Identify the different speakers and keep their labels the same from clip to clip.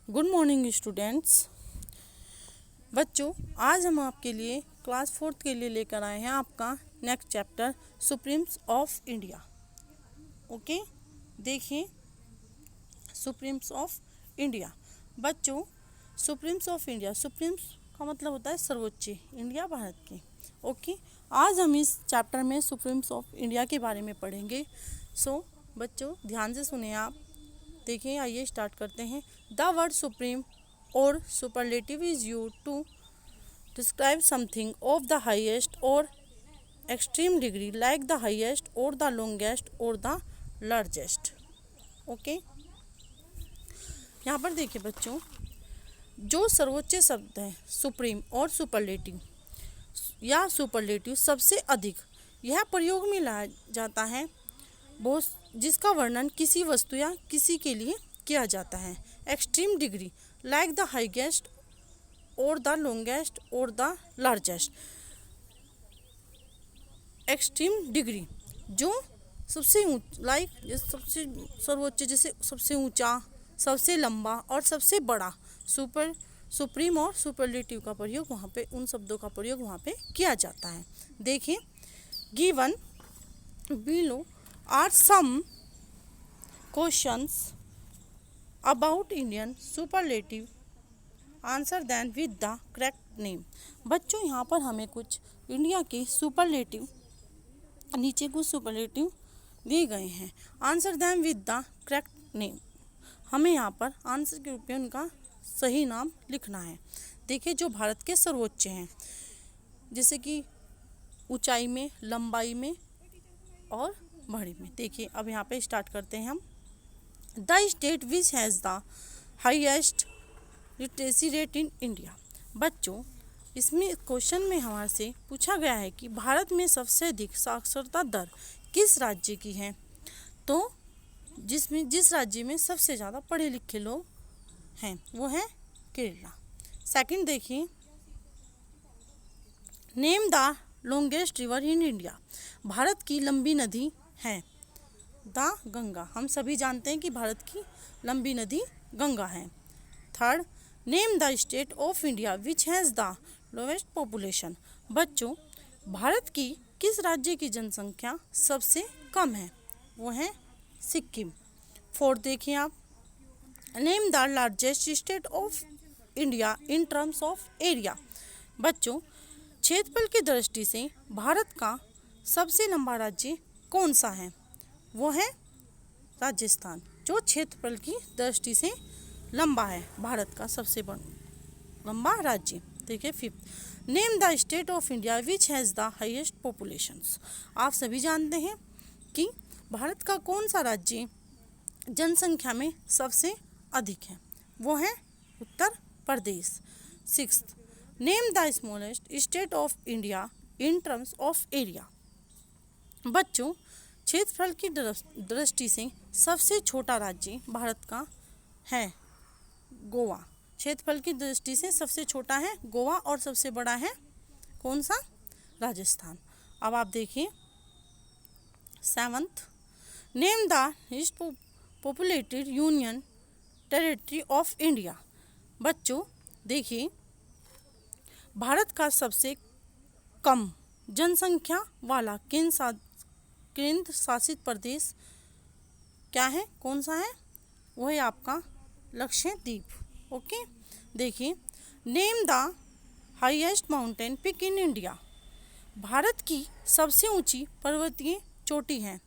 Speaker 1: Good morning students. बच्चों, आज हम आपके लिए क्लास 4 के लिए लेकर आए हैं आपका next chapter supremes of India. Okay, देखिए सुप्रीम्स ऑफ इंडिया। बच्चों, सुप्रीम्स ऑफ इंडिया, सुप्रीम्स का मतलब होता है सर्वोच्च, इंडिया भारत के। ओके, आज हम इस चैप्टर में सुप्रीम्स ऑफ इंडिया के बारे में पढ़ेंगे। सो बच्चों ध्यान से सुने आप। देखिए, आइए स्टार्ट करते हैं। द वर्ड सुप्रीम और superlative is used to describe something of the highest और extreme degree, like the highest और द लॉन्गेस्ट और द लार्जेस्ट। ओके, यहाँ पर देखिए बच्चों, जो सर्वोच्च शब्द है सुप्रीम और सुपरलेटिव या सुपरलेटिव, सबसे अधिक, यह प्रयोग में लाया जाता है बहुत, जिसका वर्णन किसी वस्तु या किसी के लिए किया जाता है। Extreme degree, like the highest और द लॉन्गेस्ट और द लार्जेस्ट। एक्सट्रीम डिग्री जो सबसे लाइक सबसे सर्वोच्च, जैसे सबसे ऊंचा, सबसे लंबा और सबसे बड़ा। सुप्रीम और सुपरलेटिव का प्रयोग वहाँ पे, उन शब्दों का प्रयोग वहाँ पे किया जाता है। देखिए, given below are some questions about Indian superlative, answer them with the correct name। बच्चों, यहाँ पर हमें कुछ इंडिया के सुपरलेटिव, नीचे कुछ सुपरलेटिव दिए गए हैं। Answer them with the correct name, हमें यहाँ पर आंसर के रूप में उनका सही नाम लिखना है। देखिए, जो भारत के सर्वोच्च हैं, जैसे कि ऊंचाई में, लंबाई में और बड़ी में। देखिए, अब यहाँ पे स्टार्ट करते हैं हम। The state which has the highest literacy rate in India. बच्चों, इसमें क्वेश्चन में हमारे से पूछा गया है कि भारत में सबसे अधिक साक्षरता दर किस राज्य की है। तो जिस राज्य में सबसे ज़्यादा पढ़े लिखे लोग हैं वो है केरला। सेकंड देखिए, name the longest river in India. Bharat की लंबी नदी है द गंगा। हम सभी जानते हैं कि भारत की लंबी नदी गंगा है। Third, name the state of India which has the lowest population. बच्चों, भारत की किस राज्य की जनसंख्या सबसे कम है, वो है सिक्किम। फोर्थ देखिए आप, name the largest state of India in terms of area. बच्चों, क्षेत्रफल की दृष्टि से भारत का सबसे लंबा राज्य कौन सा है, वो है राजस्थान, जो क्षेत्रफल की दृष्टि से लंबा है, भारत का सबसे लंबा राज्य। देखिए fifth, name the state of India which has the highest populations. आप सभी जानते हैं कि भारत का कौन सा राज्य जनसंख्या में सबसे अधिक है, वो है Uttar Pradesh. Sixth, name the smallest state of India in terms of area. बच्चों, क्षेत्रफल की दृष्टि से सबसे छोटा राज्य भारत का है गोवा। क्षेत्रफल की दृष्टि से सबसे छोटा है गोवा और सबसे बड़ा है कौन सा, राजस्थान। अब आप देखिए seventh, name the least populated union territory of India. बच्चों, देखिए, भारत का सबसे कम जनसंख्या वाला केंद्र शासित प्रदेश क्या है, कौन सा है, वो है आपका लक्षद्वीप। ओके, देखिए, name the highest mountain peak in India. Bharat की सबसे ऊंची पर्वतीय चोटी है,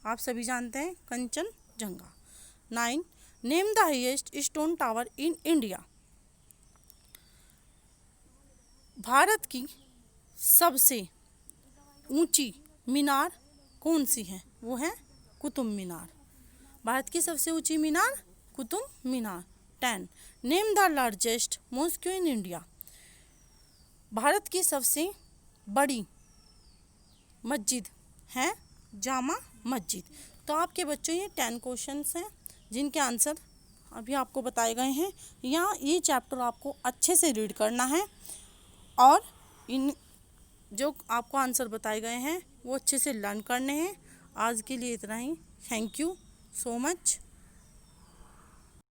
Speaker 1: आप सभी जानते हैं, Kanchenjunga. 9, name the highest stone tower in India. Bharat की सबसे ऊंची मीनार कौन सी है, वो है कुतुब मीनार। भारत की सबसे ऊंची मीनार Qutub Minar. 10, name the largest mosque in India. Bharat की सबसे बड़ी मस्जिद है जामा मस्जिद। तो आपके बच्चों, ये 10 क्वेश्चंस हैं जिनके आंसर अभी आपको बताए गए हैं। यहाँ ये चैप्टर आपको अच्छे से रीड करना है और इन जो आपको आंसर बताए गए हैं वो अच्छे से लर्न करने हैं। आज के लिए इतना ही। Thank you so much.